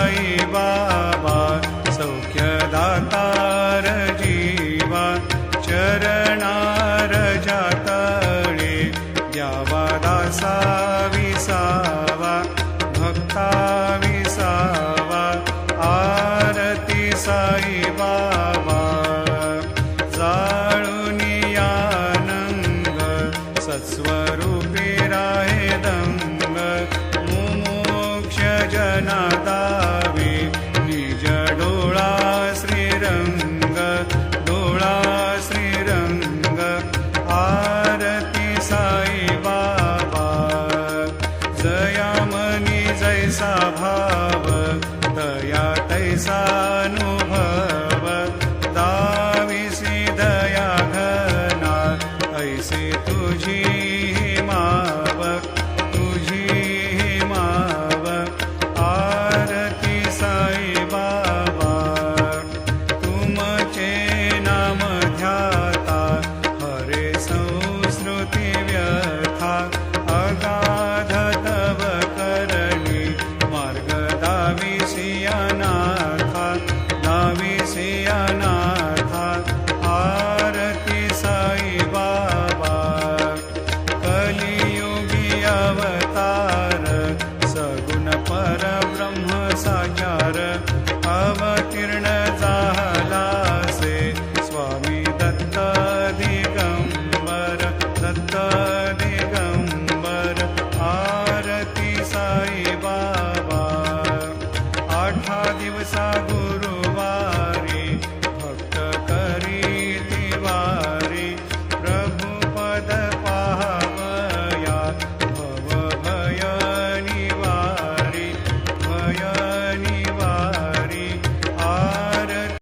साई बाबा सौख्यदातार जीवा चरणार जातळे द्यावा दासा विसावा भक्ता विसावा आरती साई बाबा जाळुनी आनंद सत्स्वरूपी राहे दंग मुमोक्ष जना दावे निज डोळा श्रीरंग डोळा श्रीरंग आरती साई बाबा जयामनी जैसा भाव दया तैसानुभव दाविसी दया घना ऐसे तुझी माव तुझी माव आरती साई बाबा तुमचे नाम ध्याता हरे संस्कृती व्यथा अगाध तव करणी मार्ग दाविसी अनाथा दाविसी अनाथा आरती साई बाबा कलियुगी अवतार सगुण परब्रह्म साचार अवतीर्ण झालासे स्वामी दत्त दिगंबर दत्त दिगंबर आरती साई बाबा 8 दिवसा गुरु